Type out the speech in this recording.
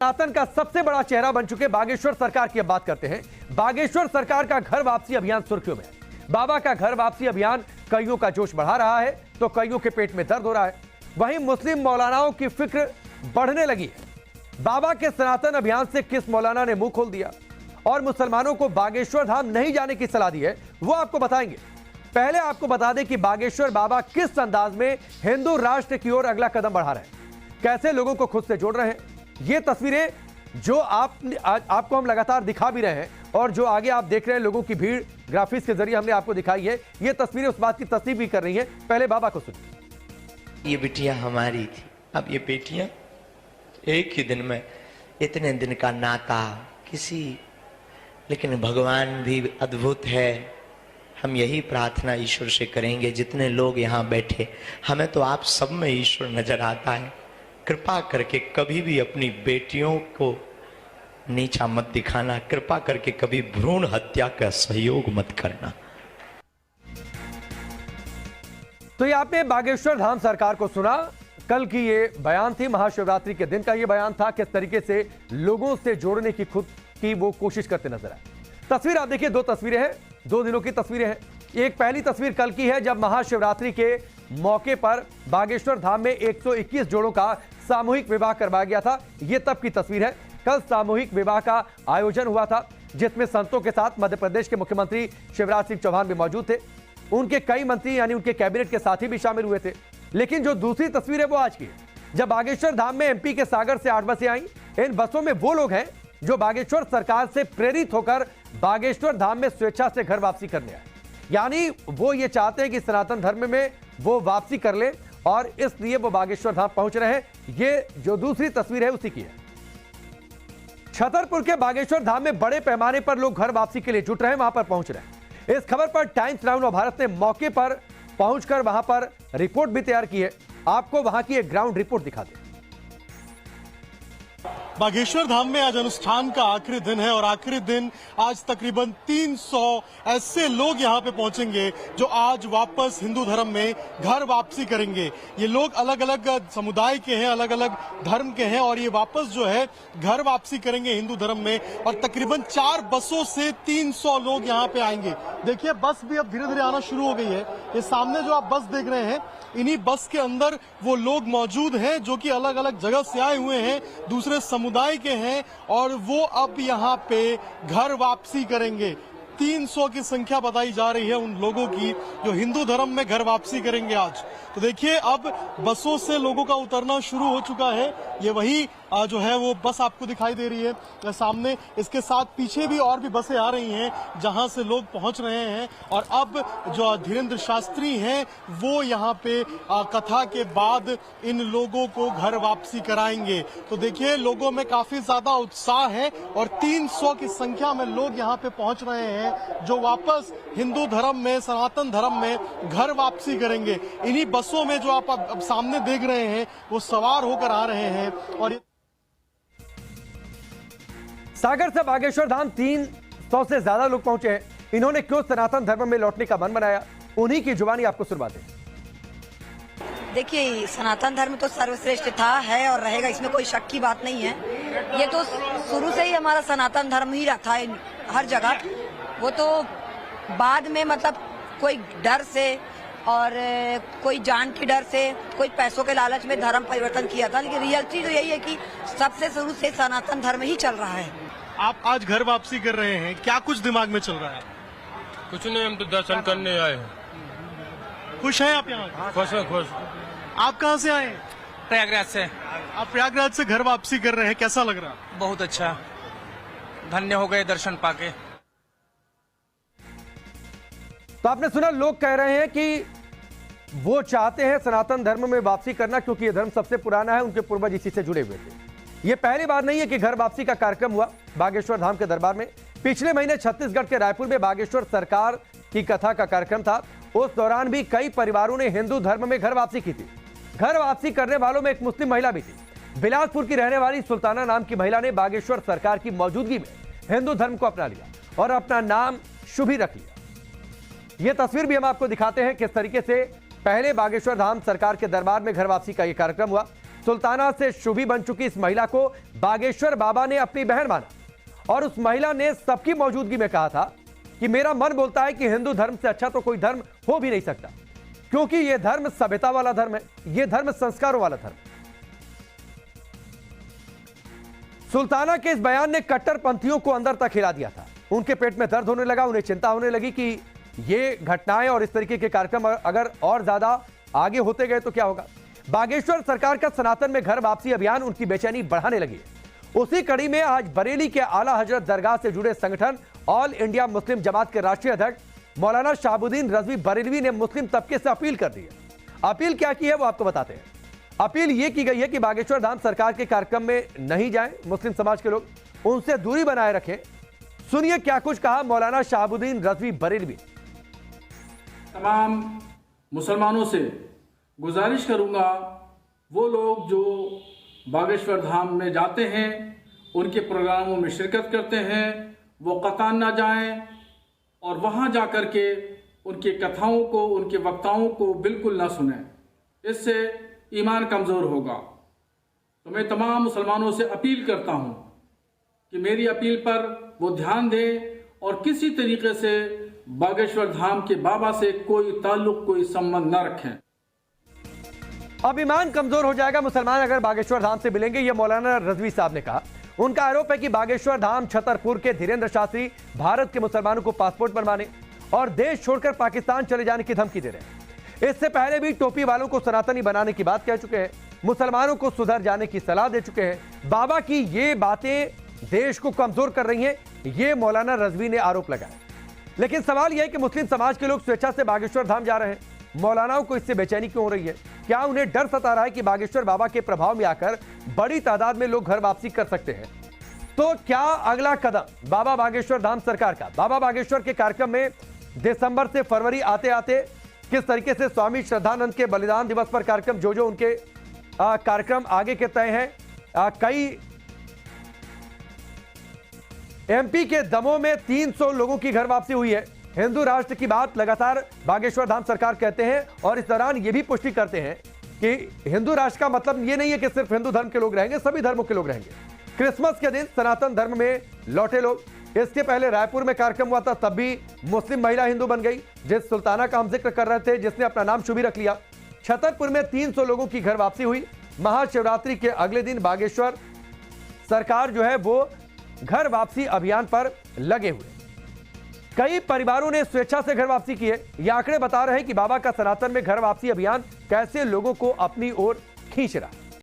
सनातन का सबसे बड़ा चेहरा बन चुके बागेश्वर सरकार की अब बात करते हैं। बागेश्वर सरकार का घर वापसी अभियान सुर्खियों में है। बाबा का घर वापसी अभियान कईयों का जोश बढ़ा रहा है तो कईयों के पेट में दर्द हो रहा है। वहीं मुस्लिम मौलानाओं की फिक्र बढ़ने लगी है। बाबा के सनातन अभियान से किस मौलाना ने मुंह खोल दिया और मुसलमानों को बागेश्वर धाम नहीं जाने की सलाह दी है, वो आपको बताएंगे। पहले आपको बता दें कि बागेश्वर बाबा किस अंदाज में हिंदू राष्ट्र की ओर अगला कदम बढ़ा रहे हैं, कैसे लोगों को खुद से जोड़ रहे हैं। ये तस्वीरें जो आपको हम लगातार दिखा भी रहे हैं और जो आगे आप देख रहे हैं लोगों की भीड़ ग्राफिक्स के जरिए हमने आपको दिखाई है, ये तस्वीरें उस बात की तस्दीक भी कर रही हैं। पहले बाबा को सुनिए। ये बिटिया हमारी थी, अब ये बेटियां एक ही दिन में, इतने दिन का नाता किसी, लेकिन भगवान भी अद्भुत है। हम यही प्रार्थना ईश्वर से करेंगे, जितने लोग यहाँ बैठे, हमें तो आप सब में ईश्वर नजर आता है। कृपा करके कभी भी अपनी बेटियों को नीचा मत दिखाना, कृपा करके कभी भ्रूण हत्या का सहयोग मत करना। तो ये आपने बागेश्वर धाम सरकार को सुना। कल की ये बयान थी, महाशिवरात्रि के दिन का ये बयान था, किस तरीके से लोगों से जोड़ने की खुद की वो कोशिश करते नजर आए। तस्वीर आप देखिए, दो तस्वीरें हैं, 2 दिनों की तस्वीरें हैं। एक पहली तस्वीर कल की है जब महाशिवरात्रि के मौके पर बागेश्वर धाम में 121 जोड़ों का सामूहिक विवाह करवाया गया था। यह तब की तस्वीर है। कल सामूहिक विवाह का आयोजन हुआ था जिसमें संतों के साथ मध्य प्रदेश के मुख्यमंत्री शिवराज सिंह चौहान भी मौजूद थे। उनके कई मंत्री यानी उनके कैबिनेट के साथी भी शामिल हुए थे। लेकिन जो दूसरी तस्वीर है वो आज की है, जब बागेश्वर धाम में एमपी के सागर से 8 बसें आई। इन बसों में वो लोग हैं जो बागेश्वर सरकार से प्रेरित होकर बागेश्वर धाम में स्वेच्छा से घर वापसी करने आए, यानी वो ये चाहते हैं कि सनातन धर्म में वो वापसी कर ले और इसलिए वो बागेश्वर धाम पहुंच रहे हैं। ये जो दूसरी तस्वीर है उसी की है। छतरपुर के बागेश्वर धाम में बड़े पैमाने पर लोग घर वापसी के लिए जुट रहे हैं, वहां पर पहुंच रहे हैं। इस खबर पर टाइम्स नाउ भारत ने मौके पर पहुंचकर वहां पर रिपोर्ट भी तैयार की है। आपको वहां की एक ग्राउंड रिपोर्ट दिखा दें। बागेश्वर धाम में आज अनुष्ठान का आखिरी दिन है और आखिरी दिन आज तकरीबन 300 ऐसे लोग यहाँ पे पहुंचेंगे जो आज वापस हिंदू धर्म में घर वापसी करेंगे। ये लोग अलग अलग समुदाय के हैं, अलग अलग धर्म के हैं और ये वापस जो है घर वापसी करेंगे हिंदू धर्म में। और तकरीबन 4 बसों से 300 लोग यहाँ पे आएंगे। देखिए बस भी अब धीरे धीरे आना शुरू हो गई है। ये सामने जो आप बस देख रहे हैं, इन्हीं बस के अंदर वो लोग मौजूद हैं जो कि अलग अलग जगह से आए हुए हैं, दूसरे समुदाय के हैं और वो अब यहाँ पे घर वापसी करेंगे। 300 की संख्या बताई जा रही है उन लोगों की जो हिंदू धर्म में घर वापसी करेंगे आज। तो देखिए अब बसों से लोगों का उतरना शुरू हो चुका है। ये वही जो है वो बस आपको दिखाई दे रही है सामने। इसके साथ पीछे भी और भी बसें आ रही हैं जहां से लोग पहुंच रहे हैं। और अब जो धीरेन्द्र शास्त्री हैं वो यहाँ पे कथा के बाद इन लोगों को घर वापसी कराएंगे। तो देखिए लोगों में काफी ज्यादा उत्साह है और 300 की संख्या में लोग यहाँ पे पहुंच रहे हैं जो वापस हिंदू धर्म में, सनातन धर्म में घर वापसी करेंगे। इन्हीं बसों में जो आप अब सामने देख रहे हैं वो सवार होकर आ रहे हैं। और सागर से बागेश्वर धाम 300 से ज्यादा लोग पहुंचे हैं। इन्होंने क्यों सनातन धर्म में लौटने का मन बनाया, उन्हीं की जुबानी आपको सुनवाते हैं। देखिए सनातन धर्म तो सर्वश्रेष्ठ था, है और रहेगा, इसमें कोई शक की बात नहीं है। ये तो शुरू से ही हमारा सनातन धर्म ही रखा है हर जगह। वो तो बाद में मतलब कोई डर से और कोई जान की डर से, कोई पैसों के लालच में धर्म परिवर्तन किया था, लेकिन रियलिटी तो यही है कि सबसे शुरू से सनातन धर्म ही चल रहा है। आप आज घर वापसी कर रहे हैं, क्या कुछ दिमाग में चल रहा है? कुछ नहीं, हम तो दर्शन करने आए हैं। खुश हैं आप यहाँ? खुश है, खुश। आप कहाँ से आए? प्रयागराज से। आप प्रयागराज से घर वापसी कर रहे हैं, कैसा लग रहा? बहुत अच्छा, धन्य हो गए दर्शन पाके। तो आपने सुना, लोग कह रहे हैं कि वो चाहते हैं सनातन धर्म में वापसी करना क्योंकि यह धर्म सबसे पुराना है, उनके पूर्वज इसी से जुड़े हुए थे। यह पहली बार नहीं है कि घर वापसी का कार्यक्रम हुआ बागेश्वर धाम के दरबार में। पिछले महीने छत्तीसगढ़ के रायपुर में बागेश्वर सरकार की कथा का कार्यक्रम था। उस दौरान भी कई परिवारों ने हिंदू धर्म में घर वापसी की थी। घर वापसी करने वालों में एक मुस्लिम महिला भी थी। बिलासपुर की रहने वाली सुल्ताना नाम की महिला ने बागेश्वर सरकार की मौजूदगी में हिंदू धर्म को अपना लिया और अपना नाम शुभी रख लिया। यह तस्वीर भी हम आपको दिखाते हैं किस तरीके से पहले बागेश्वर धाम सरकार के दरबार में घर वापसी का यह कार्यक्रम हुआ। सुल्ताना से शुभी बन चुकी इस महिला को बागेश्वर बाबा ने अपनी बहन माना और उस महिला ने सबकी मौजूदगी में कहा था कि मेरा मन बोलता है कि हिंदू धर्म से अच्छा तो कोई धर्म हो भी नहीं सकता, क्योंकि यह धर्म सभ्यता वाला धर्म है, यह धर्म संस्कारों वाला धर्म। सुल्ताना के इस बयान ने कट्टरपंथियों को अंदर तक हिला दिया था। उनके पेट में दर्द होने लगा, उन्हें चिंता होने लगी कि ये घटनाएं और इस तरीके के कार्यक्रम अगर और ज्यादा आगे होते गए तो क्या होगा। बागेश्वर सरकार का सनातन में घर वापसी अभियान उनकी बेचैनी बढ़ाने लगी है। उसी कड़ी में आज बरेली के आला हजरत दरगाह से जुड़े संगठन ऑल इंडिया मुस्लिम जमात के राष्ट्रीय अध्यक्ष मौलाना शहाबुद्दीन रजवी बरेलवी ने मुस्लिम तबके से अपील कर दी है। अपील क्या की है वो आपको बताते हैं। अपील यह की गई है कि बागेश्वर धाम सरकार के कार्यक्रम में नहीं जाएं मुस्लिम समाज के लोग, उनसे दूरी बनाए रखें। सुनिए क्या कुछ कहा मौलाना शहाबुद्दीन रजवी बरेलवी। तमाम मुसलमानों से गुजारिश करूंगा, वो लोग जो बागेश्वर धाम में जाते हैं, उनके प्रोग्रामों में शिरकत करते हैं, वो कतान ना जाएं और वहां जाकर के उनकी कथाओं को, उनके वक्ताओं को बिल्कुल ना सुने। इससे ईमान कमज़ोर होगा। तो मैं तमाम मुसलमानों से अपील करता हूं कि मेरी अपील पर वो ध्यान दें और किसी तरीके से बागेश्वर धाम के बाबा से कोई ताल्लुक, कोई संबंध न रखें। अब ईमान कमजोर हो जाएगा मुसलमान अगर बागेश्वर धाम से मिलेंगे, यह मौलाना रजवी साहब ने कहा। उनका आरोप है कि बागेश्वर धाम छतरपुर के धीरेन्द्र शास्त्री भारत के मुसलमानों को पासपोर्ट बनवाने और देश छोड़कर पाकिस्तान चले जाने की धमकी दे रहे हैं। इससे पहले भी टोपी वालों को सनातनी बनाने की बात कह चुके हैं, मुसलमानों को सुधर जाने की सलाह दे चुके हैं। बाबा की ये बातें देश को कमजोर कर रही हैं, ये मौलाना रजवी ने आरोप लगाया। लेकिन सवाल यह है कि मुस्लिम समाज के लोग स्वेच्छा से बागेश्वर धाम जा रहे हैं, मौलानाओं को इससे बेचैनी क्यों हो रही है? क्या उन्हें डर सता रहा है कि बागेश्वर बाबा के प्रभाव में आकर बड़ी तादाद में लोग घर वापसी कर सकते हैं? तो क्या अगला कदम बाबा बागेश्वर धाम सरकार का? बाबा बागेश्वर के कार्यक्रम में दिसंबर से फरवरी आते आते किस तरीके से स्वामी श्रद्धानंद के बलिदान दिवस पर कार्यक्रम, जो उनके कार्यक्रम आगे के तय हैं। कई एमपी के दमोह में 300 लोगों की घर वापसी हुई है। हिंदू राष्ट्र की बात लगातार बागेश्वर धाम सरकार कहते हैं और इस दौरान ये भी पुष्टि करते हैं कि हिंदू राष्ट्र का मतलब ये नहीं है कि सिर्फ हिंदू धर्म के लोग रहेंगे, सभी धर्मों के लोग रहेंगे। क्रिसमस के दिन सनातन धर्म में लौटे लोग। इसके पहले रायपुर में कार्यक्रम हुआ था, तब भी मुस्लिम महिला हिंदू बन गई, जिस सुल्ताना का हम जिक्र कर रहे थे, जिसने अपना नाम शुभी रख लिया। छतरपुर में 300 लोगों की घर वापसी हुई। महाशिवरात्रि के अगले दिन बागेश्वर सरकार जो है वो घर वापसी अभियान पर लगे हुए। कई परिवारों ने स्वेच्छा से घर वापसी की है। ये आंकड़े बता रहे हैं कि बाबा का सनातन में घर वापसी अभियान कैसे लोगों को अपनी ओर खींच रहा है।